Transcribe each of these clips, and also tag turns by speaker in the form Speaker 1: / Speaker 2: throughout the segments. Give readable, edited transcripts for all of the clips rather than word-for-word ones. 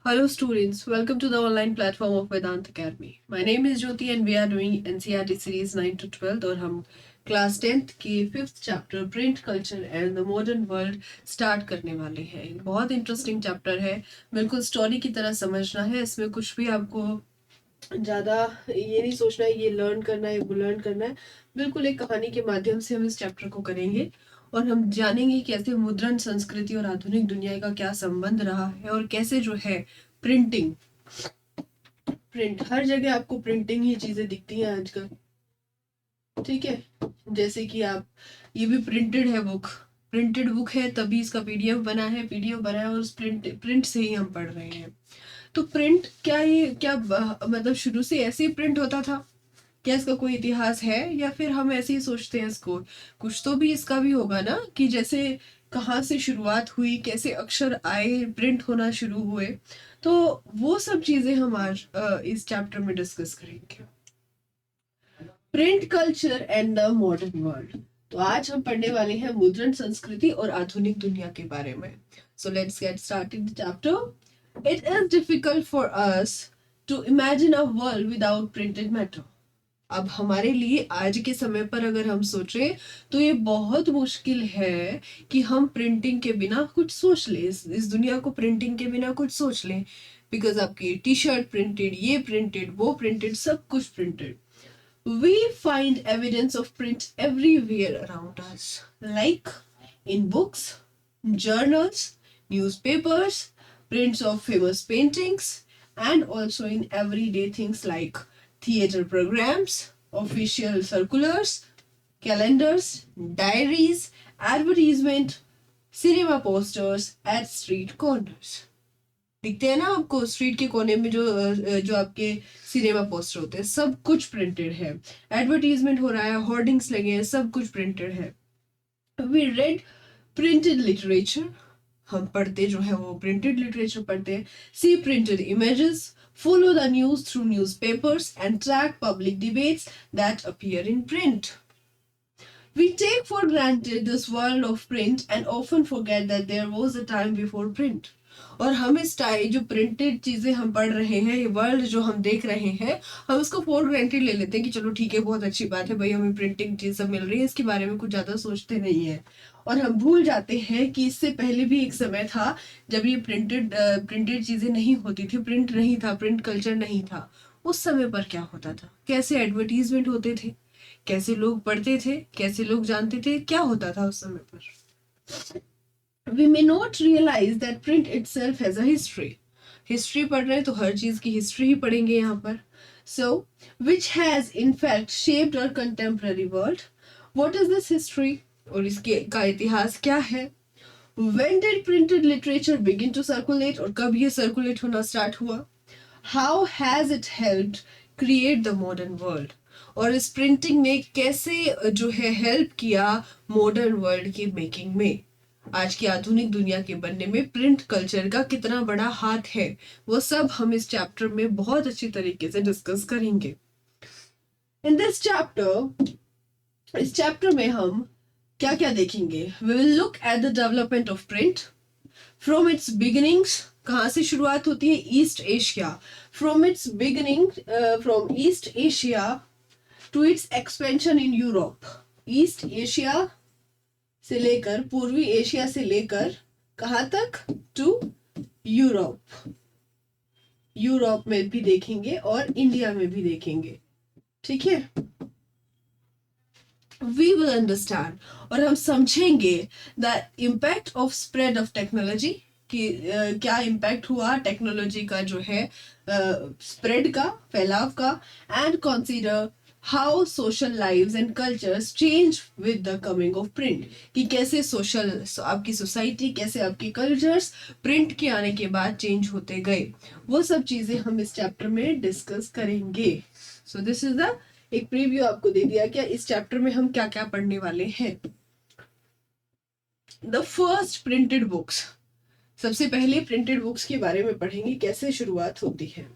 Speaker 1: Hello students, welcome to the online platform of Vedant Academy. My name is Jyoti and we are doing NCERT series 9 to 12 और हम class 10th के 5th chapter print culture and the modern world start करने वाले हैं। बहुत interesting chapter है, बिल्कुल story की तरह समझना है। इसमें कुछ भी आपको ज़्यादा ये नहीं सोचना है ये लर्न करना है वो लर्न करना है, बिल्कुल एक कहानी के माध्यम से हम इस चैप्टर को करेंगे और हम जानेंगे कैसे मुद्रण संस्कृति और आधुनिक दुनिया का क्या संबंध रहा है और कैसे जो है प्रिंटिंग प्रिंट हर जगह आपको प्रिंटिंग ही चीजें दिखती हैं आजकल। ठीक है, जैसे कि आप ये भी प्रिंटेड है बुक, प्रिंटेड बुक है तभी इसका पीडीएफ बना है, पीडीएफ बना है और उस प्रिंट से ही हम पढ़ रहे हैं। तो प्रिंट क्या मतलब शुरू से ऐसे ही प्रिंट होता था? क्या इसका कोई इतिहास है या फिर हम ऐसे ही सोचते हैं इसको? कुछ तो भी इसका भी होगा ना, कि जैसे कहाँ से शुरुआत हुई, कैसे अक्षर आए, प्रिंट होना शुरू हुए। तो वो सब चीजें हम आज इस चैप्टर में डिस्कस करेंगे। Print culture and the modern world. तो आज हम पढ़ने वाले हैं मुद्रण संस्कृति और आधुनिक दुनिया के बारे में। So let's get started the chapter. It is difficult for us to imagine a world without printed matter. अब हमारे लिए आज के समय पर अगर हम सोचें तो ये बहुत मुश्किल है कि हम प्रिंटिंग के बिना कुछ सोच लें, इस दुनिया को प्रिंटिंग के बिना कुछ सोच लें। बिकॉज आपकी टी शर्ट प्रिंटेड, ये प्रिंटेड, वो प्रिंटेड, सब कुछ printed. We find evidence of print everywhere around us, like in books, journals, newspapers, prints of famous paintings, and also in everyday things like theater programs, official circulars, calendars, diaries, advertisement, cinema posters at street corners. दिखते हैं ना आपको street के कोने में जो आपके cinema poster होते हैं, सब कुछ प्रिंटेड है। एडवर्टीजमेंट हो रहा है, होर्डिंग्स लगे हैं, सब कुछ प्रिंटेड है। वी रेड प्रिंटेड लिटरेचर, हम पढ़ते जो है वो प्रिंटेड लिटरेचर पढ़ते हैं। See printed images, follow the news through newspapers and track public debates that appear in print. We take for granted this world of print and often forget that there was a time before print. और हम इस time जो printed चीजें हम पढ़ रहे हैं, ये वर्ल्ड जो हम देख रहे हैं, हम उसको फॉर ग्रांटेड ले लेते हैं कि चलो ठीक है, बहुत अच्छी बात है भाई, हमें प्रिंटिंग चीज सब मिल रही है, इसके बारे में कुछ ज्यादा सोचते नहीं है। और हम भूल जाते हैं कि इससे पहले भी एक समय था जब ये प्रिंटेड चीजें नहीं होती थी, प्रिंट नहीं था, प्रिंट कल्चर नहीं था। उस समय पर क्या होता था, कैसे एडवर्टीजमेंट होते थे, कैसे लोग पढ़ते थे, कैसे लोग जानते थे, क्या होता था उस समय पर। We may not realize that print itself has a history. History पढ़ रहे हैं तो हर चीज की हिस्ट्री ही पढ़ेंगे यहाँ पर। So, which has in fact shaped our contemporary world. What is this history? और इसके का इतिहास क्या है? When did printed literature begin to circulate? और कब ये circulate होना start हुआ? How has it helped create the modern world? और इस प्रिंटिंग में कैसे जो है हेल्प किया मॉडर्न वर्ल्ड की मेकिंग में, आज की आधुनिक दुनिया के बनने में प्रिंट कल्चर का कितना बड़ा हाथ है, वो सब हम इस चैप्टर में बहुत अच्छी तरीके से डिस्कस करेंगे। इन दिस चैप्टर, इस चैप्टर में हम क्या क्या देखेंगे? We will look at the development of print from its beginnings. कहाँ से शुरुआत होती है? East Asia. From its beginning, from East Asia to its expansion in Europe. East Asia से लेकर, पूर्वी एशिया से लेकर कहां तक? To Europe. यूरोप में भी देखेंगे और इंडिया में भी देखेंगे। ठीक है, वी विल अंडरस्टैंड और हम समझेंगे the impact of spread of technology, कि क्या इम्पैक्ट हुआ टेक्नोलॉजी का जो है स्प्रेड का, फैलाव का। And consider how social lives and cultures change with the coming of print, कि कैसे सोशल आपकी सोसाइटी, कैसे आपके कल्चर्स प्रिंट के आने के बाद चेंज होते गए, वो सब चीजें हम इस चैप्टर में डिस्कस करेंगे। सो दिस इज द एक प्रीव्यू आपको दे दिया क्या इस चैप्टर में हम क्या क्या पढ़ने वाले हैं। द फर्स्ट प्रिंटेड बुक्स, सबसे पहले प्रिंटेड बुक्स के बारे में पढ़ेंगे, कैसे शुरुआत होती है।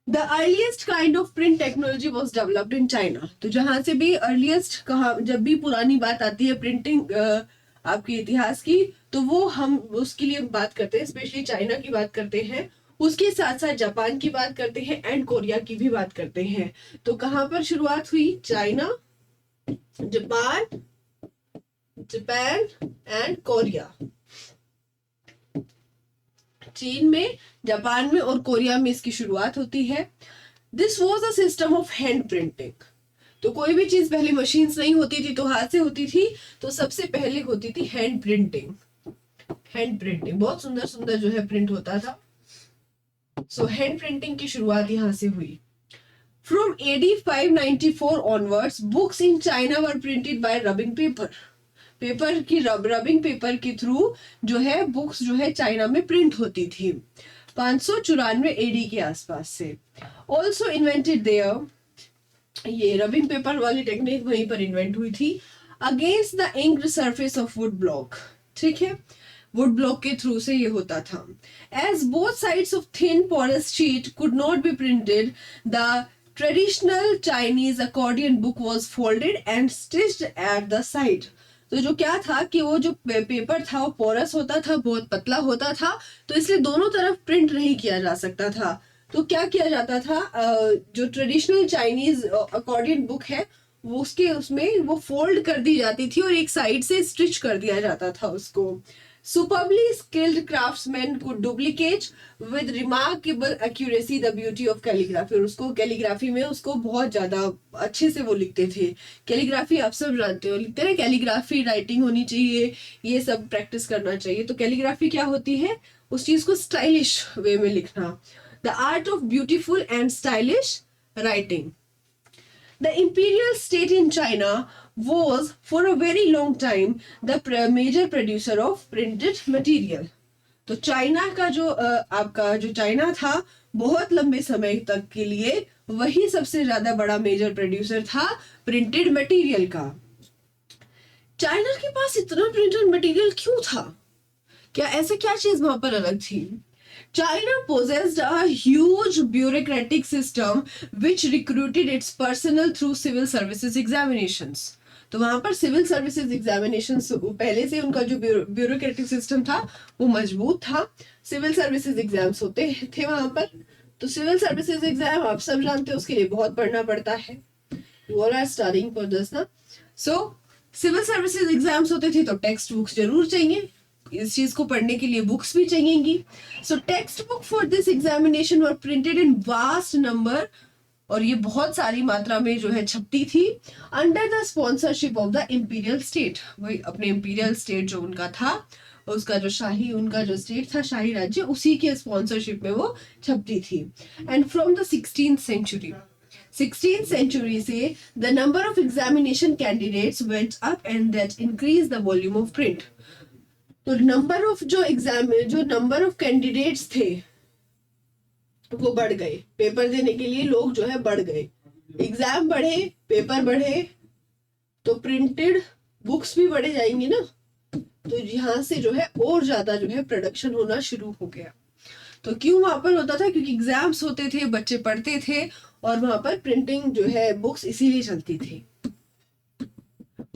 Speaker 1: The earliest kind of print technology was developed in China. तो जहां से भी अर्लीस्ट कहा, जब भी पुरानी बात आती है प्रिंटिंग आपके इतिहास की, तो वो हम उसके लिए बात करते हैं, स्पेशली चाइना की बात करते हैं, उसके साथ साथ जापान की बात करते हैं एंड कोरिया की भी बात करते हैं। तो कहाँ पर शुरुआत हुई? China, Japan, Japan and Korea. चीन में, जापान में और कोरिया में इसकी शुरुआत होती है। This was a system of hand printing. तो कोई भी चीज पहले मशीन्स नहीं होती थी, तो हाथ से होती थी। तो सबसे पहले होती थी हैंड प्रिंटिंग। हैंड प्रिंटिंग बहुत सुंदर सुंदर जो है प्रिंट होता था। सो हैंड प्रिंटिंग की शुरुआत यहाँ से हुई। From AD 594 onwards, books in China were printed by rubbing paper. Paper की रबिंग पेपर के थ्रू जो है बुक्स जो है चाइना में प्रिंट होती थी 594 एडी के आसपास से। ऑल्सो इन्वेंटेड देयर, ये रबिंग पेपर वाली टेक्निक वहीं पर इन्वेंट हुई थी। Against the inked surface of would block, ठीक है, वुड ब्लॉक के थ्रू से ये होता था। As both sides of thin porous sheet could not be printed, the traditional Chinese accordion book was folded and stitched at the side. तो जो क्या था कि वो जो पेपर था वो पोरस होता था, बहुत पतला होता था, तो इसलिए दोनों तरफ प्रिंट नहीं किया जा सकता था। तो क्या किया जाता था, जो ट्रेडिशनल चाइनीज अकॉर्डियन बुक है वो उसके उसमें वो फोल्ड कर दी जाती थी और एक साइड से स्टिच कर दिया जाता था उसको। Superbly skilled craftsmen could duplicate with remarkable accuracy the beauty of calligraphy। और उसको कैलीग्राफी में उसको बहुत ज्यादा अच्छे से वो लिखते थे। कैलीग्राफी आप सब जानते हो, लिखते हैं कैलीग्राफी, राइटिंग होनी चाहिए, ये सब प्रैक्टिस करना चाहिए। तो कैलीग्राफी क्या होती है? उस चीज को स्टाइलिश वे में लिखना। The art of beautiful and stylish writing. The imperial state in China was for a very long time the major producer of printed material। तो चाइना का जो आपका जो चाइना था बहुत लंबे समय तक के लिए वही सबसे ज्यादा बड़ा मेजर प्रोड्यूसर था प्रिंटेड मटेरियल का। चाइना के पास इतना प्रिंटेड मटेरियल क्यों था? क्या ऐसा क्या चीज वहां पर अलग थी? China possessed a huge bureaucratic system which recruited its personnel through civil services examinations। तो वहां पर सिविल सर्विसेज एग्जामिनेशंस पहले से उनका जो ब्यूरोक्रेटिक सिस्टम था वो मजबूत था। सिविल सर्विसेज एग्जाम्स होते थे वहां पर। तो सिविल सर्विसेज एग्जाम आप सब जानते हो, उसके लिए बहुत पढ़ना पड़ता है। You all are studying for this ना। So सिविल सर्विसेज एग्जाम्स होते थे तो टेक्स्ट बुक्स जरूर चाहिए, इस चीज को पढ़ने के लिए बुक्स भी चाहिएगी। So text book for this examination were printed in vast number, और ये बहुत सारी मात्रा में जो है छपती थी। Under the sponsorship of the imperial state, वही अपने इंपीरियल स्टेट जो उनका था, उसका जो शाही उनका जो स्टेट था, शाही राज्य, उसी के स्पॉन्सरशिप में वो छपती थी। And from the 16th century से the number of examination candidates went up and that increase the volume of print. तो नंबर ऑफ जो नंबर ऑफ कैंडिडेट्स थे वो बढ़ गए, पेपर देने के लिए लोग जो है बढ़ गए, एग्जाम बढ़े, पेपर बढ़े, तो प्रिंटेड बुक्स भी बढ़े जाएंगी ना। तो यहाँ से जो है और ज्यादा जो है प्रोडक्शन होना शुरू हो गया। तो क्यों वहां पर होता था? क्योंकि एग्जाम्स होते थे, बच्चे पढ़ते थे, और वहां पर प्रिंटिंग जो है बुक्स इसीलिए चलती थी।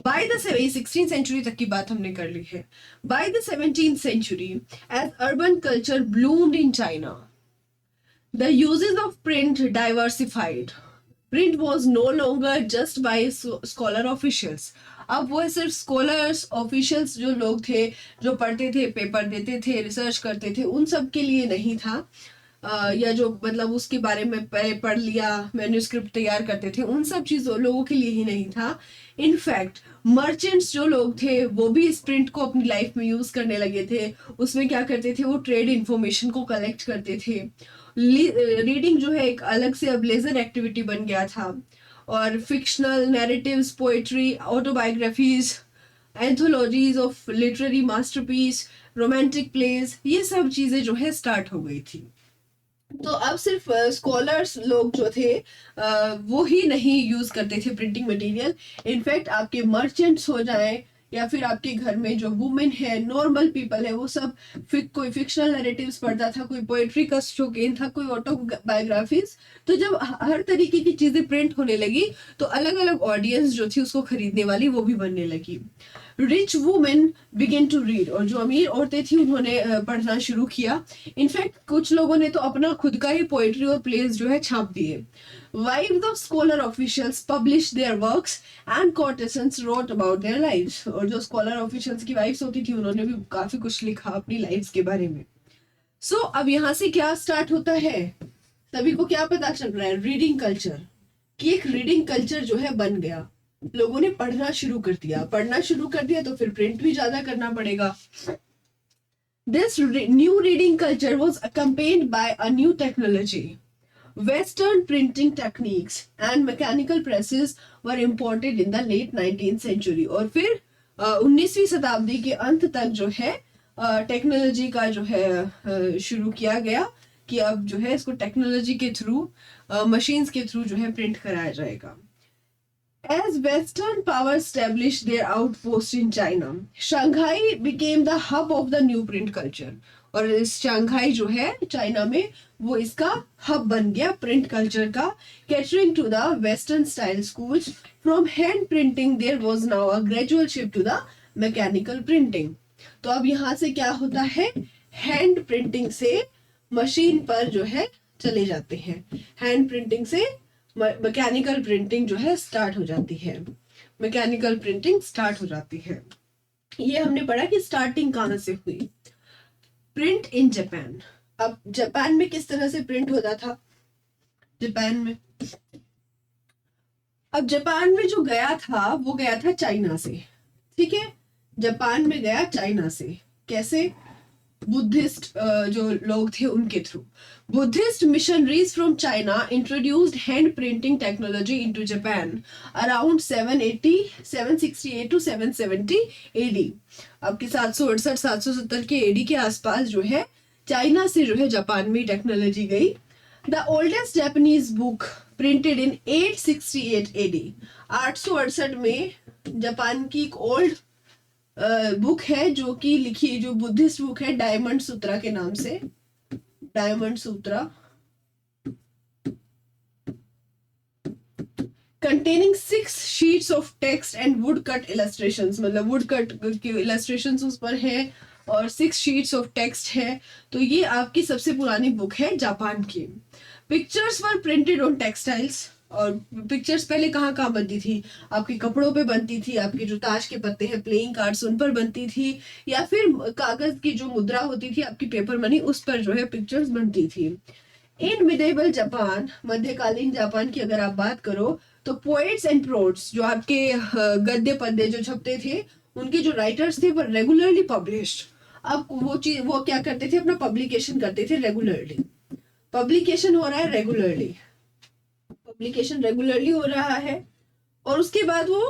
Speaker 1: बाय द 16th सेंचुरी तक की बात हमने कर ली है। By the 17th century as urban culture bloomed in China, the uses of print diversified. Print was no longer just by scholar officials. अब वो सिर्फ स्कॉलर्स ऑफिशियल्स जो लोग थे, जो पढ़ते थे, पेपर देते थे, रिसर्च करते थे, उन सब के लिए नहीं था। या जो मतलब उसके बारे में पढ़ लिया, मैन्युस्क्रिप्ट तैयार करते थे, उन सब चीजों लोगों के लिए ही नहीं था। इनफैक्ट मर्चेंट्स जो लोग थे वो भी इस प्रिंट को अपनी लाइफ में यूज करने लगे थे। उसमें क्या करते थे, वो ट्रेड इंफॉर्मेशन को कलेक्ट करते थे। रीडिंग जो है एक अलग से अब लेजर एक्टिविटी बन गया था। और fictional narratives, poetry, autobiographies, anthologies of literary masterpiece, romantic plays, ये सब चीजें जो है स्टार्ट हो गई थी। तो अब सिर्फ स्कॉलर्स लोग जो थे वो ही नहीं यूज करते थे प्रिंटिंग मटेरियल। इनफैक्ट आपके मर्चेंट्स हो जाए या फिर आपके घर में जो वुमेन है, नॉर्मल पीपल है, वो सब कोई फिक्शनल नैरेटिव्स पढ़ता था, कोई पोएट्री का शौकीन था, कोई ऑटोबायोग्राफीज। तो जब हर तरीके की चीजें प्रिंट होने लगी तो अलग अलग ऑडियंस जो थी उसको खरीदने वाली वो भी बनने लगी। Rich women begin to read, और जो अमीर औरतें थी उन्होंने पढ़ना शुरू किया। इनफैक्ट कुछ लोगों ने तो अपना खुद का ही पोएट्री और प्लेस जो है छाप दिए। Wives of scholar officials published their works and courtesans wrote about their lives, और जो स्कॉलर ऑफिशियल्स की वाइफ्स होती थी उन्होंने भी काफी कुछ लिखा अपनी लाइफ्स के बारे में। अब यहाँ से क्या स्टार्ट होता है, सभी को क्या पता चल रहा है, रीडिंग कल्चर, कि एक रीडिंग कल्चर जो है बन गया। लोगों ने पढ़ना शुरू कर दिया, तो फिर प्रिंट भी ज्यादा करना पड़ेगा। This new reading culture was accompanied by a new technology. Western printing techniques and mechanical presses were imported in the late 19th century. और फिर 19वीं शताब्दी के अंत तक जो है टेक्नोलॉजी का जो है शुरू किया गया कि अब जो है इसको टेक्नोलॉजी के थ्रू, मशीन्स के थ्रू जो है प्रिंट कराया जाएगा। As Western powers established their outposts in China, Shanghai became the hub of the new print culture. और इस शंघाई जो है चाइना में वो इसका हब बन गया प्रिंट कल्चर का। Catering to the western style schools, from hand printing there was now a gradual shift to the mechanical printing. तो अब यहाँ से क्या होता है, हैंड प्रिंटिंग से मशीन पर जो है चले जाते हैं, हैंड प्रिंटिंग से मैकेनिकल प्रिंटिंग जो है स्टार्ट हो जाती है, मैकेनिकल प्रिंटिंग स्टार्ट हो जाती है। ये हमने पढ़ा कि स्टार्टिंग कहाँ से हुई। प्रिंट इन जापान, अब जापान में किस तरह से प्रिंट होता था, जापान में, अब जापान में जो गया था वो गया था चाइना से, ठीक है, जापान में गया चाइना से, कैसे, बुद्धिस्ट जो लोग थे उनके through. Buddhist missionaries from China introduced hand printing technology into Japan around 768 to 770 AD. आपके 768-770 के एडी के आसपास जो है चाइना से जो है जापान में टेक्नोलॉजी गई। The oldest Japanese book printed in 868 AD, 868 में जापान की एक ओल्ड बुक है जो कि लिखी, जो बुद्धिस्ट बुक है, डायमंड सूत्रा के नाम से, diamond Sutra, containing 6 sheets of text and woodcut illustrations, मतलब woodcut के illustrations उस पर है और 6 sheets of text है। तो ये आपकी सबसे पुरानी बुक है जापान की। Pictures were printed on textiles, और पिक्चर्स पहले कहाँ कहाँ बनती थी, आपके कपड़ों पे बनती थी, आपके जो ताश के पत्ते हैं, प्लेइंग कार्ड्स, उन पर बनती थी, या फिर कागज की जो मुद्रा होती थी आपकी पेपर मनी, उस पर जो है पिक्चर्स बनती थी। इन मिडेवल जापान, मध्यकालीन जापान की अगर आप बात करो तो पोएट्स एंड प्रोट्स, जो आपके गद्य पद्य जो छपते थे, उनके जो राइटर्स थे वो रेगुलरली पब्लिश्ड। अब वो क्या करते थे, अपना पब्लिकेशन करते थे रेगुलरली, पब्लिकेशन हो रहा है रेगुलरली, पब्लिकेशन रेगुलरली हो रहा है, और उसके बाद वो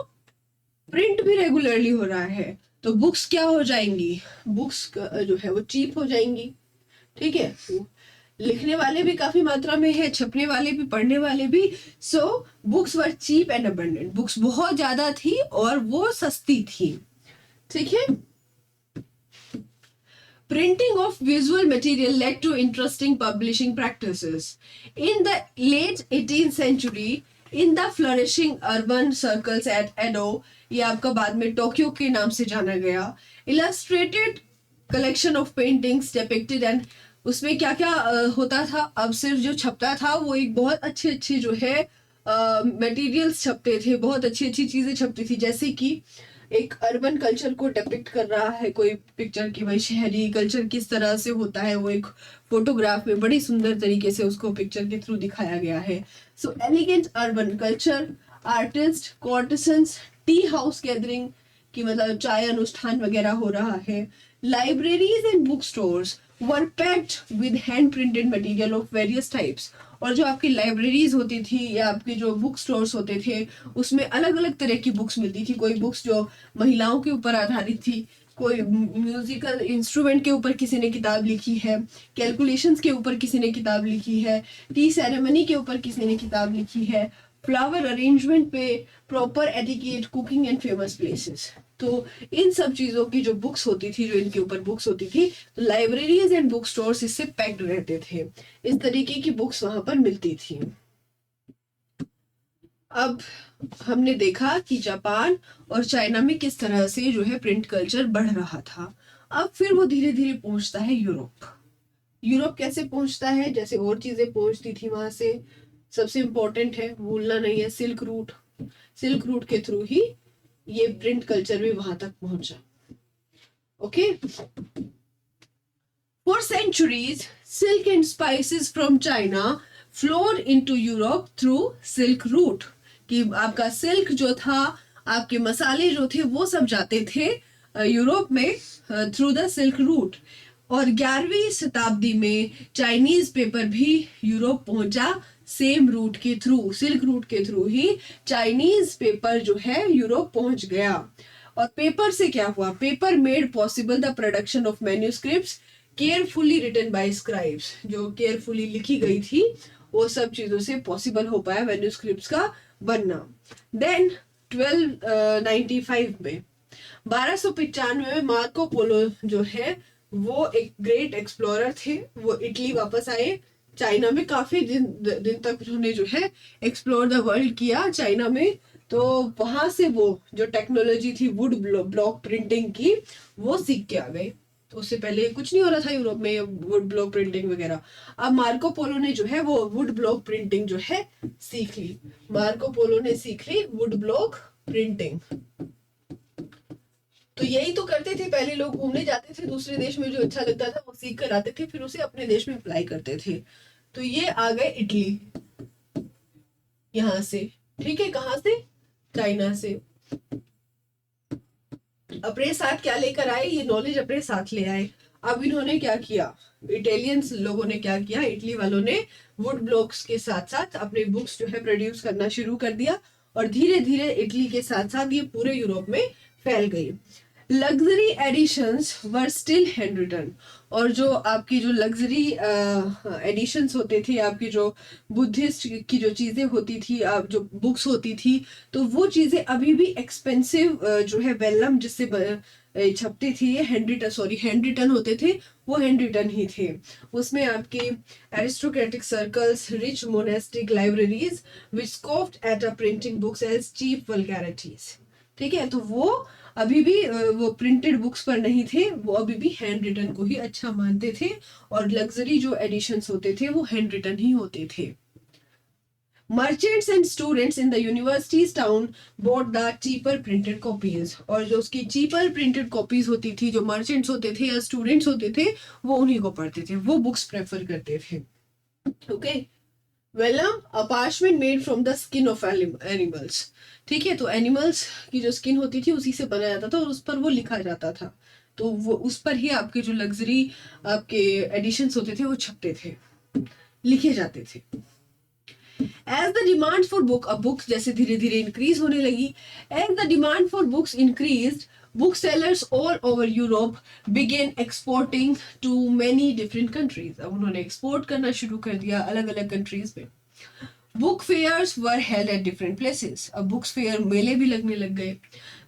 Speaker 1: प्रिंट भी रेगुलरली हो रहा है। तो बुक्स क्या हो जाएंगी, बुक्स जो है वो चीप हो जाएंगी, ठीक है, लिखने वाले भी काफी मात्रा में है, छपने वाले भी, पढ़ने वाले भी। So books were cheap and abundant, books बहुत ज्यादा थी और वो सस्ती थी, ठीक है। Printing of visual material led to interesting publishing practices. In the late 18th century, in the flourishing urban circles at Edo, ये आपका बाद में टोक्यो के नाम से जाना गया, illustrated collection of paintings depicted, and उसमें क्या क्या होता था, अब सिर्फ जो छपता था वो एक बहुत अच्छे अच्छे जो है मटेरियल्स छपते थे, बहुत अच्छी अच्छी चीजें छपती थी, जैसे कि एक अर्बन कल्चर को डिपिक्ट कर रहा है कोई पिक्चर की, भाई शहरी कल्चर किस तरह से होता है, वो एक फोटोग्राफ में बड़ी सुंदर तरीके से उसको पिक्चर के थ्रू दिखाया गया है। So elegant urban culture, artist, courtesans, tea house gathering की मतलब चाय अनुष्ठान वगैरह हो रहा है। Libraries and book stores were packed with hand printed material of various types, और जो आपकी लाइब्रेरीज होती थी या आपके जो बुक स्टोर्स होते थे उसमें अलग अलग तरह की बुक्स मिलती थी। कोई बुक्स जो महिलाओं के ऊपर आधारित थी, कोई म्यूजिकल इंस्ट्रूमेंट के ऊपर किसी ने किताब लिखी है, कैलकुलेशंस के ऊपर किसी ने किताब लिखी है, टी सेरेमनी के ऊपर किसी ने किताब लिखी है, फ्लावर अरेंजमेंट पे, proper etiquette, cooking and famous places. तो इन सब चीजों की जो बुक्स होती थी, जो इनके ऊपर बुक्स होती थी, तो लाइब्रेरीज एंड बुक स्टोर्स इससे पैक्ड रहते थे, इस तरीके की बुक्स वहां पर मिलती थी। अब हमने देखा कि जापान और चाइना में किस तरह से जो है प्रिंट कल्चर बढ़ रहा था। अब फिर वो धीरे धीरे पहुंचता है यूरोप। यूरोप कैसे पहुंचता है, जैसे और चीजें पहुंचती थी वहां से, सबसे इंपॉर्टेंट है, भूलना नहीं है, सिल्क रूट। सिल्क रूट के थ्रू ही ये प्रिंट कल्चर भी वहां तक पहुंचा। Okay. For centuries, silk and spices from China flowed into Europe through Silk Route. कि आपका सिल्क जो था, आपके मसाले जो थे, वो सब जाते थे यूरोप में थ्रू द सिल्क रूट। और 11वीं शताब्दी में चाइनीज पेपर भी यूरोप पहुंचा सेम रूट के थ्रू, सिल्क रूट के थ्रू ही चाइनीज पेपर जो है यूरोप पहुंच गया। और पेपर से क्या हुआ? Paper made possible the production of manuscripts carefully written by scribes. जो केयरफुली लिखी गई थी वो सब चीजों से पॉसिबल हो पाया मैन्यूस्क्रिप्ट्स का बनना। देन 1295 में, 1295 में मार्को पोलो जो है वो एक ग्रेट एक्सप्लोरर थे। वो इटली वापस आए। चाइना में काफी दिन तक उन्होंने जो है एक्सप्लोर द वर्ल्ड किया चाइना में। तो वहां से वो जो टेक्नोलॉजी थी वुड ब्लॉक प्रिंटिंग की, वो सीख के आ गए। तो उससे पहले कुछ नहीं हो रहा था यूरोप में, वुड ब्लॉक प्रिंटिंग वगैरह। अब मार्को पोलो ने जो है वो वुड ब्लॉक प्रिंटिंग जो है सीख ली। मार्को पोलो ने सीख ली वुड ब्लॉक प्रिंटिंग। तो यही तो करते थे पहले लोग, घूमने जाते थे दूसरे देश में, जो अच्छा लगता था वो सीख कर आते थे, फिर उसे अपने देश में अप्लाई करते थे। तो ये आ गए इटली यहां से। ठीक है, कहां से? चाइना से। अपने साथ क्या लेकर आए? ये नॉलेज अपने साथ ले आए। अब इन्होंने क्या किया, इटालियंस लोगों ने क्या किया, इटली वालों ने वुड ब्लॉक्स के साथ साथ अपने बुक्स जो है प्रोड्यूस करना शुरू कर दिया। और धीरे धीरे इटली के साथ साथ ये पूरे यूरोप में फैल गई। Luxury editions were still hand written. और जो आपकी जो लग्जरी एडिशंस होते थे, आपकी जो बुद्धिस्ट की जो चीजें होती थी, आप जो बुक्स होती थी, तो वो चीजें अभी भी एक्सपेंसिव जो है वेलम जिससे छपते थे, ये हैंड रिटन होते थे, वो हैंड रिटन ही थे। उसमें आपके aristocratic circles, rich monastic libraries which scoffed at a printing books as cheap vulgarities. ठीक है, तो वो अभी भी वो प्रिंटेड बुक्स पर नहीं थे, वो अभी भी हैंड रिटन को ही अच्छा मानते थे। और लग्जरी जो एडिशंस होते थे वो हैंड रिटन ही होते थे। Merchants and students in the university's town bought the cheaper printed copies। और जो उसकी cheaper printed copies होती थी, जो मर्चेंट्स होते थे या स्टूडेंट्स होते थे, वो उन्हीं को पढ़ते थे, वो बुक्स प्रेफर करते थे। Okay. Vellum, a parchment made from the skin of animals। ठीक है, तो एनिमल्स की जो स्किन होती थी उसी से बनाया जाता था और उस पर वो लिखा जाता था। तो वो उस पर ही आपके जो लग्जरी आपके एडिशंस होते थे वो छपते थे, लिखे जाते थे। As the demand for book, अब बुक्स जैसे धीरे धीरे इंक्रीज होने लगी, as the demand for books increase, book sellers all over Europe began exporting to many different countries. अब उन्होंने एक्सपोर्ट करना शुरू कर दिया अलग अलग कंट्रीज में। Book fairs were held at different places. अब बुक्स फेयर, मेले भी लगने लग गए।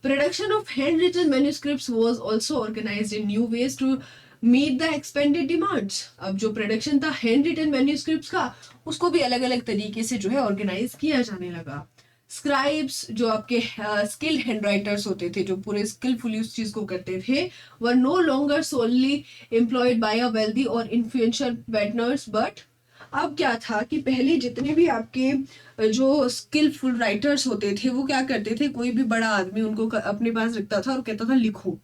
Speaker 1: Production of hand written manuscripts was also organised in new ways to meet the expanded demands. अब जो प्रोडक्शन था हैंड रिटन मैन्यूस्क्रिप्ट्स का, उसको भी अलग अलग तरीके से जो है ऑर्गेनाइज किया जाने लगा। स्क्राइब्स, जो आपके स्किल्ड हैंड राइटर्स होते थे, जो पूरे स्किलफुली उस चीज को करते थे, were no longer solely employed by a wealthy और इन्फ्लुएंशियल पेटनर्स, बट अब क्या था कि पहले जितने भी आपके जो स्किलफुल राइटर्स होते थे वो क्या करते थे, कोई भी बड़ा आदमी उनको अपने पास रखता था और कहता था लिखो।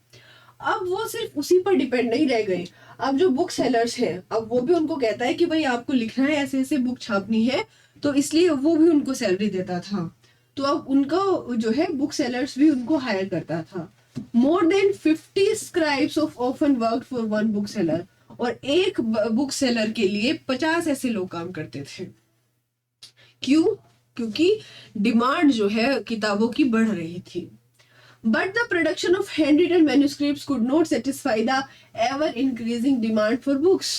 Speaker 1: अब वो सिर्फ उसी पर डिपेंड नहीं रह गए। अब जो बुक सेलर्स हैं, अब वो भी उनको कहता है कि भाई आपको लिखना है, ऐसे ऐसे बुक छापनी है, तो इसलिए वो भी उनको सैलरी देता था। तो अब उनका जो है बुक सेलर्स भी उनको हायर करता था। More than 50 scribes of often work for one book seller. और एक बुक सेलर के लिए 50 ऐसे लोग काम करते थे। क्यों? क्योंकि डिमांड जो है किताबों की बढ़ रही थी। But the production of handwritten manuscripts could not satisfy the ever increasing demand for books।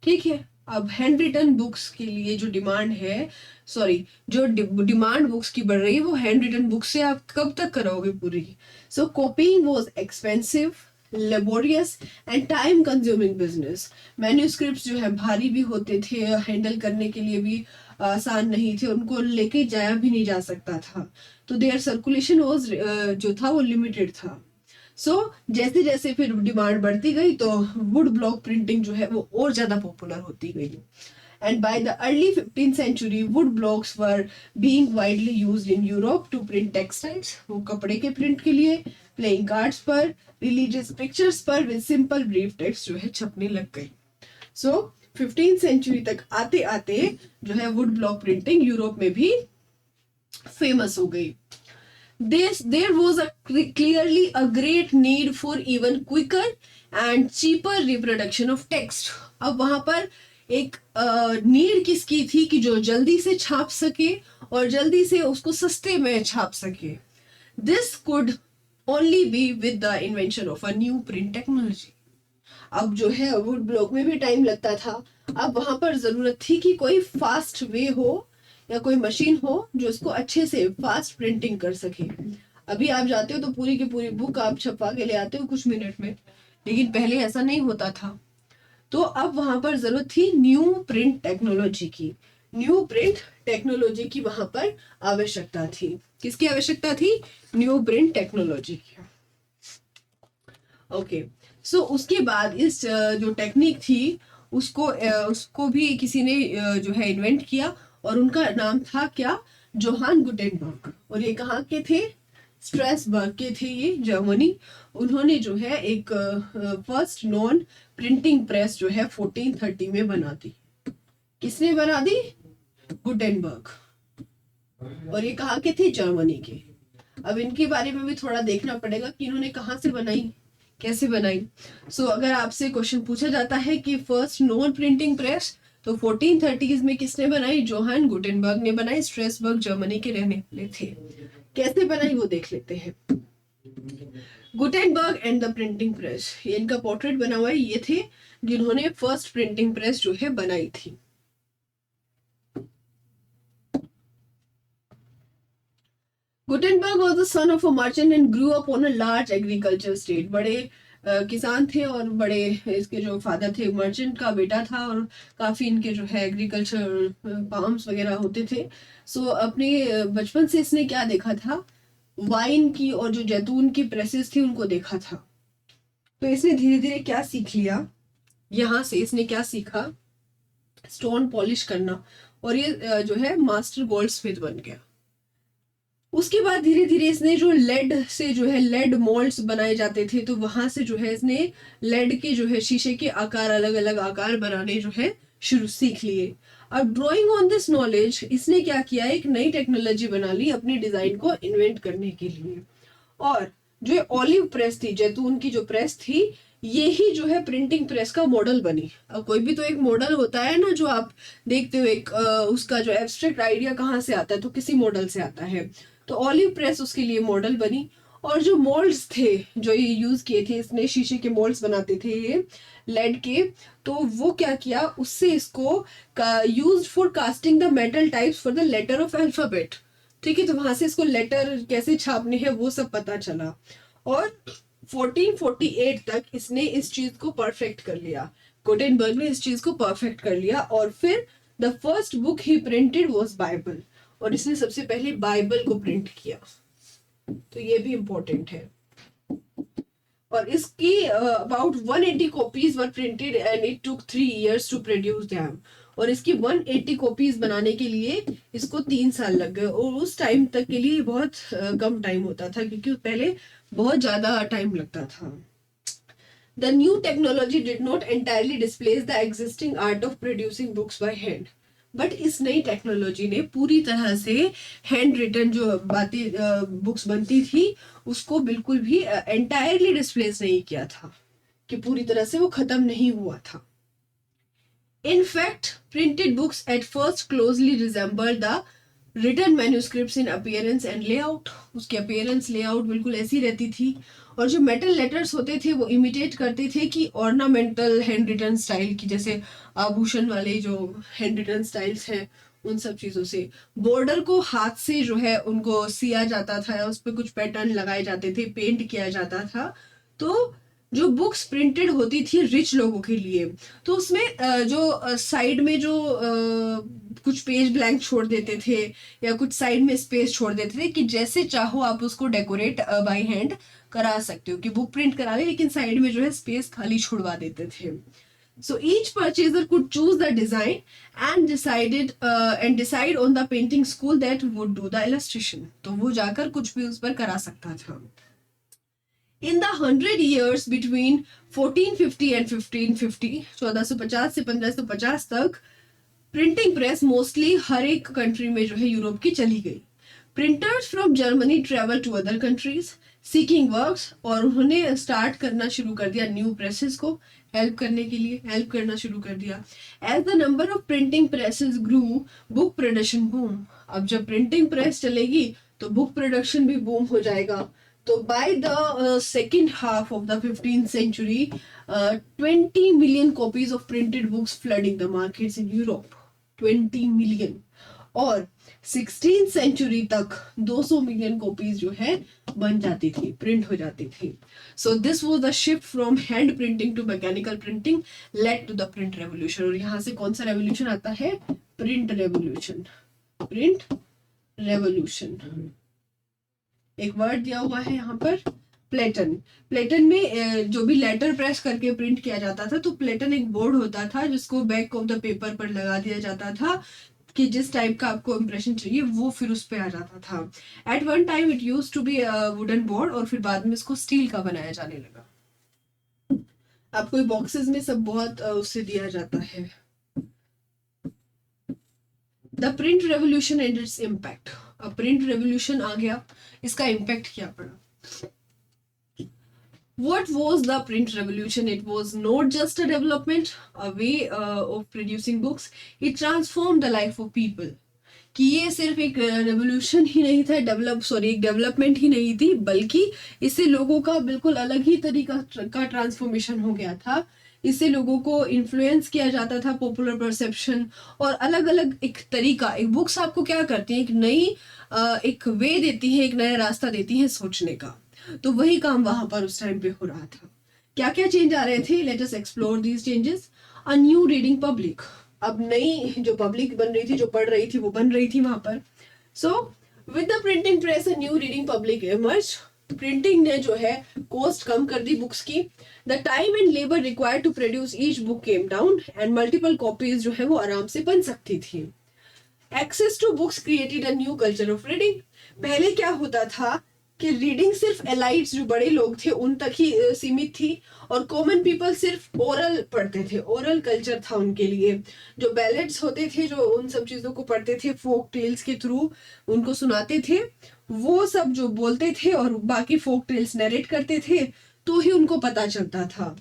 Speaker 1: ठीक है, अब हैंड रिटन बुक्स के लिए जो डिमांड है, जो डिमांड बुक्स की बढ़ रही है, वो हैंड रिटन बुक्स से आप कब तक कराओगे पूरी? So copying was expensive, laborious and time consuming business. Manuscripts जो है भारी भी होते थे, हैंडल करने के लिए भी आसान नहीं थे, उनको लेके जाया भी नहीं जा सकता था, तो देयर सर्कुलेशन वाज जो था वो लिमिटेड था। सो जैसे जैसे फिर डिमांड बढ़ती गई तो वुड ब्लॉक प्रिंटिंग जो है वो और ज्यादा पॉपुलर होती गई। And by the early 15th century, wood blocks were being widely used in Europe to print textiles. वो कपड़े के प्रिंट के लिए, प्लेइंग कार्ड्स पर, रिलीजियस पिक्चर्स पर विद सिंपल ब्रीफ टेक्स्ट जो है छपने लग गई। सो 15th सेंचुरी तक आते आते जो है वुड ब्लॉक प्रिंटिंग यूरोप में भी फेमस हो गई। There was clearly a great need for even quicker and cheaper reproduction of text. अब वहां पर एक नीड किसकी थी कि जो जल्दी से छाप सके और जल्दी से उसको सस्ते में छाप सके। This could only be with the invention of a new print technology. अब जो है वुड ब्लॉक में भी टाइम लगता था, अब वहां पर जरूरत थी कि कोई फास्ट वे हो या कोई मशीन हो जो इसको अच्छे से फास्ट प्रिंटिंग कर सके। अभी आप जाते हो तो पूरी की पूरी बुक आप छपवा के ले आते हो कुछ मिनट में, लेकिन पहले ऐसा नहीं होता था। तो अब वहां पर जरूरत थी न्यू प्रिंट टेक्नोलॉजी की, न्यू प्रिंट टेक्नोलॉजी की वहां पर आवश्यकता थी। किसकी आवश्यकता थी? न्यू प्रिंट टेक्नोलॉजी की। ओके, सो उसके बाद इस जो टेक्निक थी उसको भी किसी ने जो है इन्वेंट किया और उनका नाम था क्या? Johann Gutenberg. और ये कहाँ के थे? स्ट्रासबर्ग के थे, ये जर्मनी। उन्होंने जो है एक फर्स्ट नॉन प्रिंटिंग प्रेस जो है 1430 में बना दी। किसने बना दी? गुटेनबर्ग। और ये कहाँ के थे? जर्मनी के। अब इनके बारे में भी थोड़ा देखना पड़ेगा कि इन्होंने कहाँ से बनाई, कैसे बनाई। सो अगर आपसे क्वेश्चन पूछा जाता है कि फर्स्ट नॉन प्रिंटिंग प्रेस तो 1430s में किसने बनाई? जोहान गुटेनबर्ग ने बनाई। स्ट्रासबर्ग जर्मनी के रहने वाले थे। कैसे बनाई वो देख लेते हैं। Gutenberg and the printing press, ये इनका पोर्ट्रेट बना हुआ है। ये थे जिन्होंने फर्स्ट प्रिंटिंग प्रेस जो है बनाई थी। Gutenberg was the son of a merchant and grew up on a large agriculture estate. बड़े किसान थे और बड़े इसके जो फादर थे मर्चेंट का बेटा था और काफी इनके जो है एग्रीकल्चर फार्म्स वगैरह होते थे। सो अपने बचपन से इसने क्या देखा था? वाइन की और जो जैतून की प्रेसेस थी उनको देखा था। तो इसने धीरे धीरे क्या सीख लिया, यहाँ से इसने क्या सीखा? स्टोन पॉलिश करना, और ये जो है मास्टर गोल्ड स्मिथ बन गया। उसके बाद धीरे धीरे इसने जो लेड से जो है लेड मोल्ड्स बनाए जाते थे, तो वहां से जो है इसने लेड के जो है शीशे के आकार, अलग अलग आकार बनाने जो है शुरू सीख लिए। अब ड्राइंग ऑन दिस नॉलेज इसने क्या किया? एक नई टेक्नोलॉजी बना ली अपनी डिजाइन को इन्वेंट करने के लिए। और जो ऑलिव प्रेस थी, जैतून की जो प्रेस थी, ये ही जो है प्रिंटिंग प्रेस का मॉडल बनी। अब कोई भी तो एक मॉडल होता है ना, जो आप देखते हो एक उसका जो एब्स्ट्रैक्ट आइडिया कहाँ से आता है? तो किसी मॉडल से आता है। तो ऑलिव प्रेस उसके लिए मॉडल बनी। और जो मोल्ड्स थे जो ये यूज किए थे, इसने शीशे के मोल्ड्स बनाते थे ये लेड के, तो वो क्या किया? उससे इसको use for casting the metal types for the letter of alphabet. ठीक है, तो वहां से इसको लेटर कैसे छापने हैं वो सब पता चला। और 1448 तक इसने इस चीज को परफेक्ट कर लिया। गुटेनबर्ग ने इस चीज को परफेक्ट कर लिया। और फिर the first book he printed was Bible, और इसने सबसे पहले बाइबल को प्रिंट किया। तो ये भी इंपॉर्टेंट है। और इसकी about 180 copies were printed and it took 3 years to produce them. और इसकी 180 कॉपीज बनाने के लिए इसको 3 साल लग गए। और उस टाइम तक के लिए बहुत कम टाइम होता था, क्योंकि पहले बहुत ज्यादा टाइम लगता था। The new technology did not entirely displace the existing art of producing books by hand. But इस नई टेक्नोलॉजी ने पूरी तरह से हैंड रिटन जो बातें बुक्स बनती थी उसको बिल्कुल भी एंटायरली डिस्प्लेस नहीं किया था, कि पूरी तरह से वो खत्म नहीं हुआ था। In fact, printed books at first closely resembled the written manuscripts in appearance and layout. उसकी appearance layout बिल्कुल ऐसी रहती थी। और जो मेटल लेटर्स होते थे वो इमिटेट करते थे कि ऑर्नामेंटल हैंड रिटन स्टाइल की, जैसे आभूषण वाले जो हैंड रिटन स्टाइल्स हैं उन सब चीजों से। बॉर्डर को हाथ से जो है उनको सिया जाता था, उस पर कुछ पैटर्न लगाए जाते थे, पेंट किया जाता था। तो जो बुक्स प्रिंटेड होती थी रिच लोगों के लिए, तो उसमें जो साइड में जो कुछ पेज ब्लैंक छोड़ देते थे या कुछ साइड में स्पेस छोड़ देते थे कि जैसे चाहो आप उसको डेकोरेट बाय हैंड करा सकते हो, कि बुक प्रिंट करा ले लेकिन साइड में जो है स्पेस खाली छुड़वा देते थे. So each purchaser could choose the design and decide on the painting school that would do the illustration. तो वो जाकर कुछ भी उस पर करा सकता था. In the 100 years between 1450 and 1550, 1450 से 1550 तक प्रिंटिंग प्रेस मोस्टली हर एक कंट्री में जो है यूरोप की चली गई. Printers from Germany travel to other countries seeking works, और उन्होंने स्टार्ट करना शुरू कर दिया न्यू प्रेसेस को हेल्प करना शुरू कर दिया. As the number of printing presses grew, book production boom. अब जब प्रिंटिंग प्रेस चलेगी तो बुक प्रोडक्शन भी बूम हो जाएगा. तो by the second half of the 15th century 20 million copies of printed books flooding the markets in Europe. 20 million. और 16th century तक 200 मिलियन कॉपीज जो है बन जाती थी, प्रिंट हो जाती थी. So this was the shift from hand printing to mechanical printing led to the print revolution. और यहाँ से कौन सा रेवोल्यूशन आता है? Print revolution. प्रिंट रेवोल्यूशन एक वर्ड दिया हुआ है यहाँ पर, प्लेटन. प्लेटन में जो भी लेटर प्रेस करके प्रिंट किया जाता था, तो प्लेटन एक बोर्ड होता था जिसको बैक ऑफ द पेपर पर लगा दिया जाता था कि जिस टाइप का आपको इंप्रेशन चाहिए वो फिर उस पे आ जाता था. At one time it used to be wooden board, और फिर बाद में इसको स्टील का बनाया जाने लगा. आपको बॉक्सेस में सब बहुत उससे दिया जाता है. The print revolution and its impact. अब प्रिंट रेवोल्यूशन आ गया, इसका इम्पैक्ट क्या पड़ा? What was the print revolution? It was not just a development, a way of producing books. It transformed the life of people. कि ये सिर्फ एक revolution ही नहीं था, एक डेवलपमेंट ही नहीं थी, बल्कि इससे लोगों का बिल्कुल अलग ही तरीका का ट्रांसफॉर्मेशन हो गया था. इससे लोगों को इन्फ्लुएंस किया जाता था, पॉपुलर परसेप्शन और अलग अलग एक तरीका. एक बुक्स आपको क्या करती है? एक नई एक वे देती है, एक नया रास्ता देती है सोचने का. तो वही काम वहां पर उस टाइम पे हो रहा था. क्या क्या चेंज आ रहे थे? Let us explore these changes. A new reading public. अब नई जो पब्लिक बन रही थी, जो पढ़ रही थी, वो बन रही थी वहां पर. So with the printing press a new reading public emerge. Printing ने जो है कॉस्ट कम कर दी बुक्स की. The time and labour required to produce each book came down and multiple copies जो है वो आराम से बन सकती थी. Access to books created a new culture of reading. पहले क्या होता था कि रीडिंग सिर्फ एलाइट्स, जो बड़े लोग थे, उन तक ही सीमित थी, और कॉमन पीपल सिर्फ ओरल पढ़ते थे. ओरल कल्चर था उनके लिए. जो बैलेट्स होते थे, जो उन सब चीजों को पढ़ते थे, फोक टेल्स के थ्रू उनको सुनाते थे, वो सब जो बोलते थे और बाकी फोक टेल्स नरेट करते थे, तो ही उनको पता चलता था.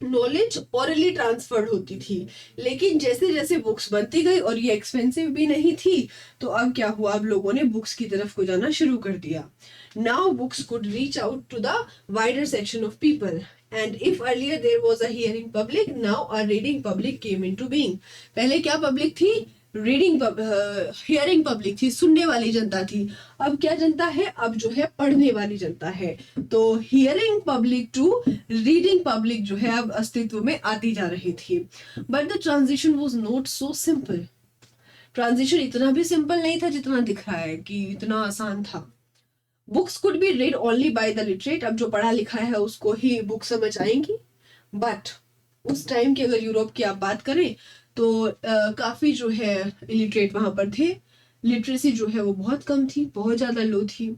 Speaker 1: नॉलेज ओरली ट्रांसफर्ड होती थी. लेकिन जैसे जैसे बुक्स बनती गई और ये एक्सपेंसिव भी नहीं थी, तो अब क्या हुआ? अब लोगों ने बुक्स की तरफ को जाना शुरू कर दिया. Now books could reach out to the wider section of people. And if earlier there was a hearing public, now a reading public came into being. पहले क्या पब्लिक थी? रीडिंग हियरिंग पब्लिक थी, सुनने वाली जनता थी. अब क्या जनता है? अब जो है पढ़ने वाली जनता है. तो hearing public to reading public जो है अब अस्तित्व में आती जा रही थी. But the transition was not so simple. Transition इतना भी सिंपल नहीं था जितना दिख रहा है कि इतना आसान था. Books could be read only by the literate. अब जो पढ़ा लिखा है उसको ही बुक समझ आएंगी. बट उस टाइम की अगर यूरोप की आप बात करें तो काफी जो है इलिटरेट वहां पर थे. लिटरेसी जो है वो बहुत कम थी, बहुत ज्यादा लो थी.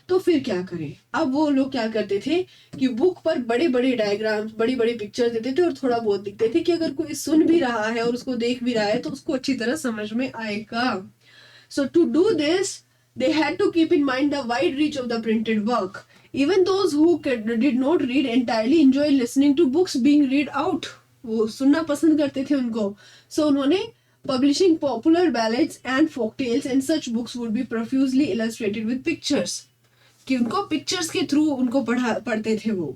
Speaker 1: तो फिर क्या करें? अब वो लोग क्या करते थे कि बुक पर बड़े बड़े डायग्राम्स, बड़ी बड़ी पिक्चर देते थे और थोड़ा बहुत लिखते थे कि अगर कोई सुन भी रहा है और उसको देख भी रहा है तो उसको अच्छी तरह समझ में आएगा. So to do this they had to keep in mind the wide reach of the printed work. Even those who did not read entirely enjoy listening to books being read out. वो सुनना पसंद करते थे उनको. So उन्होंने publishing popular ballads and folk tales and such books would be profusely illustrated with pictures. कि उनको pictures के थ्रू उनको पढ़ते थे वो.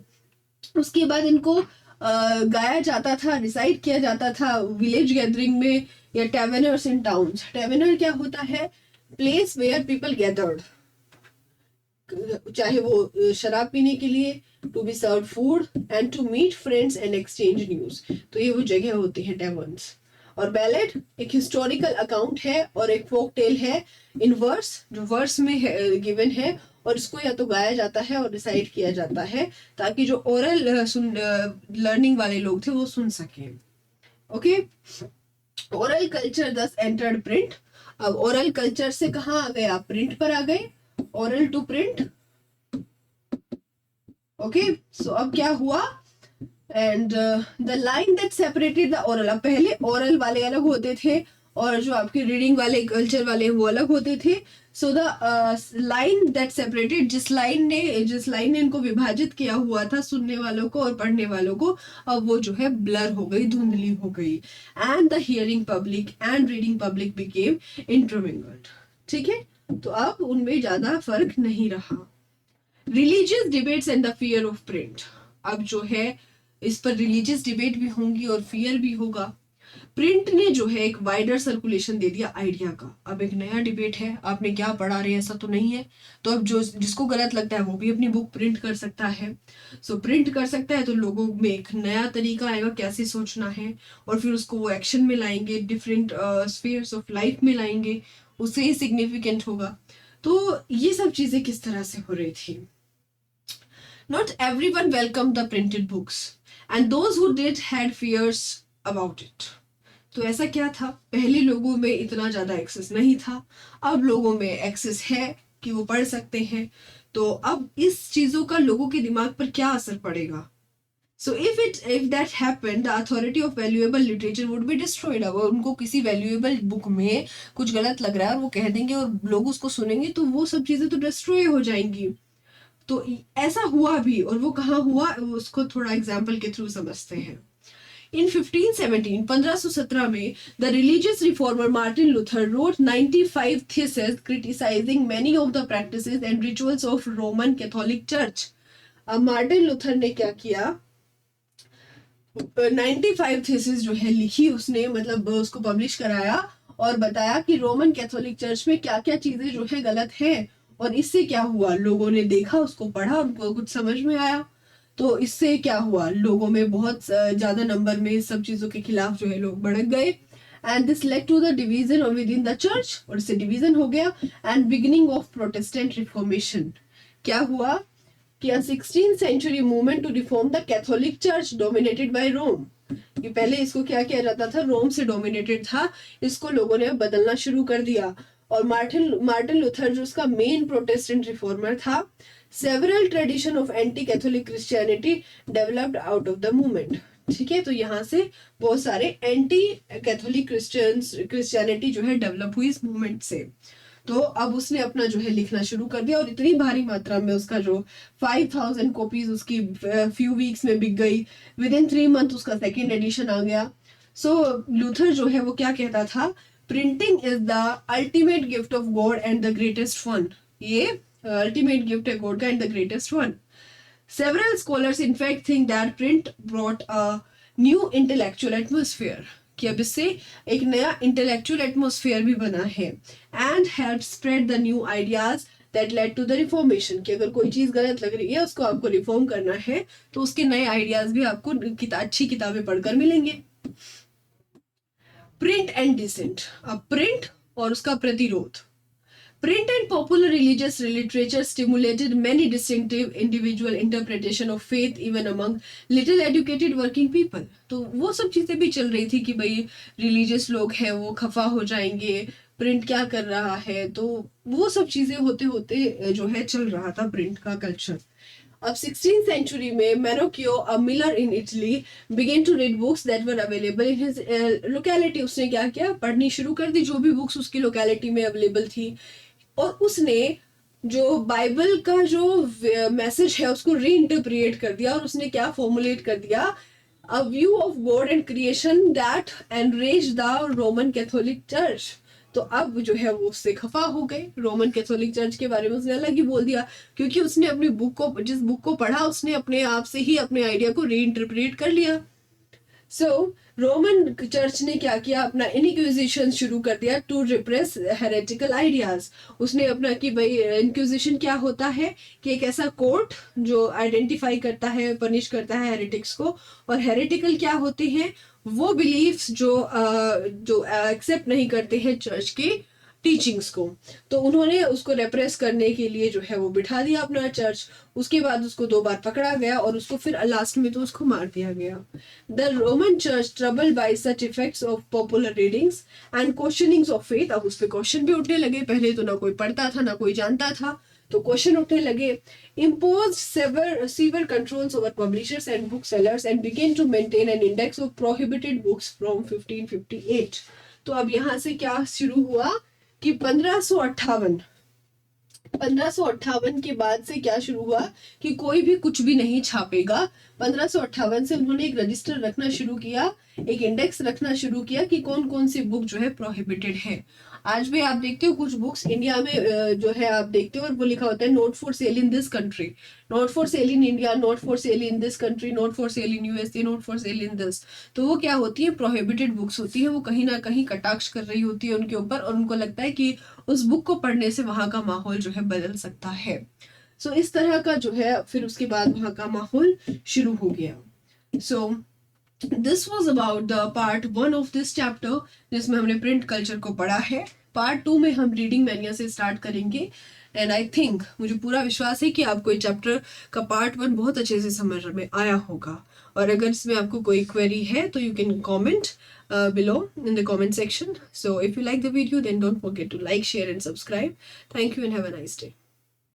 Speaker 1: उसके बाद इनको गाया जाता था, रिसाइट किया जाता था विलेज गैदरिंग में या टैवर्नर्स इन टाउन्स. टैवर्नर क्या होता है? Place where people gathered. चाहे वो शराब पीने के लिए, to be serve food and to meet friends and exchange news. तो ये वो जगह होती है टैवर्न्स। और बैलेड एक हिस्टोरिकल अकाउंट है और एक फोक टेल है इन वर्स, जो वर्स में गिवन है, और इसको या तो गाया जाता है और डिसाइड किया जाता है ताकि जो ओरल लर्निंग वाले लोग थे वो सुन सकें। ओके, ओरल कल्चर दस एंटर्ड प्रिंट। अब ओरल कल्चर से कहाँ आ गए आप, प्रिंट पर आ गए, ओरल टू प्रिंट। ओके, सो अब क्या हुआ, and the line that separated the oral, अब पहले ओरल वाले अलग होते थे और जो आपके रीडिंग वाले कल्चर वाले वो अलग होते थे। So the line that separated, जिस लाइन ने इनको विभाजित किया हुआ था सुनने वालों को और पढ़ने वालों को, अब वो जो है ब्लर हो गई, धुंधली हो गई। And the hearing public and reading public became intermingled. ठीक है, तो अब उनमें ज्यादा फर्क नहीं रहा। Religious debates and the fear of print, अब जो है इस पर रिलीजियस डिबेट भी होंगी और फियर भी होगा। प्रिंट ने जो है एक वाइडर सर्कुलेशन दे दिया आइडिया का। अब एक नया डिबेट है, आपने क्या पढ़ा रहे ऐसा तो नहीं है, तो अब जो जिसको गलत लगता है वो भी अपनी बुक प्रिंट कर सकता है। सो प्रिंट कर सकता है तो लोगों में एक नया तरीका आएगा कैसे सोचना है, और फिर उसको वो एक्शन में लाएंगे, डिफरेंट स्फीयर्स ऑफ लाइफ में लाएंगे, उससे ही सिग्निफिकेंट होगा। तो ये सब चीजें किस तरह से हो रही थी। Not everyone welcomed the printed books and those who did had fears about it. तो ऐसा क्या था, पहले लोगों में इतना ज्यादा एक्सेस नहीं था, अब लोगों में एक्सेस है कि वो पढ़ सकते हैं। तो अब इस चीजों का लोगों के दिमाग पर क्या असर पड़ेगा। So if that happened, the authority of valuable literature would be destroyed. अब उनको किसी वैल्यूएबल बुक में कुछ गलत लग रहा है और वो कह देंगे और लोग उसको सुनेंगे तो वो सब चीजें तो डिस्ट्रॉय हो जाएंगी। तो ऐसा हुआ भी, और वो कहाँ हुआ उसको थोड़ा एग्जाम्पल के थ्रू समझते हैं। In 1517 में the religious reformer Martin Luther wrote 95 theses criticizing many of the practices and rituals of Roman Catholic Church. अब मार्टिन लूथर ने क्या किया, 95 थीसिस जो है लिखी उसने, मतलब उसको पब्लिश कराया और बताया कि रोमन कैथोलिक चर्च में क्या क्या चीजें जो है गलत है। और इससे क्या हुआ, लोगों ने देखा, उसको पढ़ा, उनको कुछ समझ में आया, तो इससे क्या हुआ, लोगों में बहुत ज्यादा नंबर में सब चीजों के खिलाफ जो है लोग भड़क गए। And this led to the division within the church, और इससे डिवीजन हो गया। And beginning of protestant reformation, क्या हुआ कि 16th century movement to reform the catholic church dominated by Rome. कि पहले इसको क्या किया जाता था, रोम से डोमिनेटेड था, इसको लोगों ने बदलना शुरू कर दिया। और मार्टिन लूथर जो उसका मेन प्रोटेस्टेंट रिफॉर्मर था, several tradition of anti Catholic Christianity developed out of the movement. ठीक है, तो यहाँ से बहुत सारे एंटी कैथोलिक क्रिश्चियनिटी जो है डेवलप हुई इस मूवमेंट से। तो अब उसने अपना जो है लिखना शुरू कर दिया और इतनी भारी मात्रा में उसका जो 5000 कॉपीज उसकी फ्यू वीक्स में बिक गई। विद इन 3 मंथ उसका सेकेंड एडिशन आ गया। सो लूथर जो है वो क्या कहता था, printing is the ultimate gift of God and the greatest fun. ये अल्टीमेट गिफ्ट है गॉड का and the greatest fun. Several scholars in fact think that print brought a new intellectual atmosphere, कि अब इससे एक नया इंटेलेक्चुअल एटमोस्फेयर भी बना है। And help spread the new ideas that led to the reformation, कि अगर कोई चीज गलत लग रही है उसको आपको रिफॉर्म करना है तो उसके नए आइडियाज भी आपको अच्छी किताबें पढ़कर मिलेंगे। प्रिंट एंड डिसेंट, अब प्रिंट और उसका प्रतिरोध। Print and popular religious literature stimulated many distinctive individual interpretation of faith even among little educated working people. तो वो सब चीजें भी चल रही थी कि भाई रिलीजियस लोग हैं वो खफा हो जाएंगे, प्रिंट क्या कर रहा है, तो वो सब चीजें होते होते जो है चल रहा था प्रिंट का कल्चर। अब 16th century में Marocchio, a miller in Italy, began to read books that were available in his locality. उसने क्या किया, पढ़नी शुरू कर दी जो भी बुक्स उसकी लोकेलिटी में अवेलेबल थी, और उसने जो बाइबल का जो मैसेज है उसको रीइंटरप्रिएट कर दिया। और उसने क्या फॉर्मुलेट कर दिया, a view of God and creation that enrage the Roman Catholic church. तो अब जो है वो उससे खफा हो गए, रोमन कैथोलिक चर्च के बारे में उसने अलग ही बोल दिया, क्योंकि उसने अपनी बुक को, जिस बुक को पढ़ा उसने अपने आप से ही अपने आइडिया को रीइंटरप्रिएट कर लिया। सो रोमन चर्च ने क्या किया, अपना इनक्विजिशन शुरू कर दिया टू रिप्रेस हेरेटिकल आइडियाज। उसने अपना कि भाई इनक्विजिशन क्या होता है कि एक ऐसा कोर्ट जो आइडेंटिफाई करता है, पनिश करता है हेरेटिक्स को, और हेरेटिकल क्या होते हैं, वो बिलीफ्स जो एक्सेप्ट नहीं करते हैं चर्च के टीचिंग्स को। तो उन्होंने उसको रेप्रेस करने के लिए जो है वो बिठा दिया अपना चर्च। उसके बाद उसको 2 बार पकड़ा गया और उसको फिर लास्ट में तो उसको मार दिया गया। The Roman church troubled bye such effects of popular readings and क्वेश्चनिंग्स of faith. अब उस पर क्वेश्चन भी उठने लगे, पहले तो ना कोई पढ़ता था ना कोई जानता था, तो क्वेश्चन उठने लगे। imposed severe controls over publishers and booksellers and began to maintain an index of prohibited books from 1558। तो अब यहाँ से क्या शुरू हुआ कि 1558 के बाद से क्या शुरू हुआ कि कोई भी कुछ भी नहीं छापेगा। 1558 से उन्होंने एक रजिस्टर रखना शुरू किया, एक इंडेक्स रखना शुरू किया कि कौन कौन सी बुक जो है प्रोहिबिटेड है। आज भी आप देखते हो कुछ बुक्स इंडिया में जो है आप देखते हो और वो लिखा होता है not for sale in this country, not for sale in India, not for sale in this country, not for sale in USA, not for sale in this. तो वो क्या होती है, प्रोहिबिटेड बुक्स होती है। वो कहीं ना कहीं कटाक्ष कर रही होती है उनके ऊपर, और उनको लगता है कि उस बुक को पढ़ने से वहां का माहौल जो है बदल सकता है। सो इस तरह का जो है फिर उसके बाद वहां का माहौल शुरू हो गया। So this was about the part 1 of this chapter, जिसमें हमने प्रिंट कल्चर को पढ़ा है। पार्ट 2 में हम रीडिंग मैनिया से स्टार्ट करेंगे। एंड आई थिंक, मुझे पूरा विश्वास है कि आपको ये चैप्टर का पार्ट 1 बहुत अच्छे से समझ में आया होगा। और अगर इसमें आपको कोई क्वेरी है तो you can comment below in the comment section. So if you like the video, then don't forget to like, share and subscribe. Thank you and have a nice day.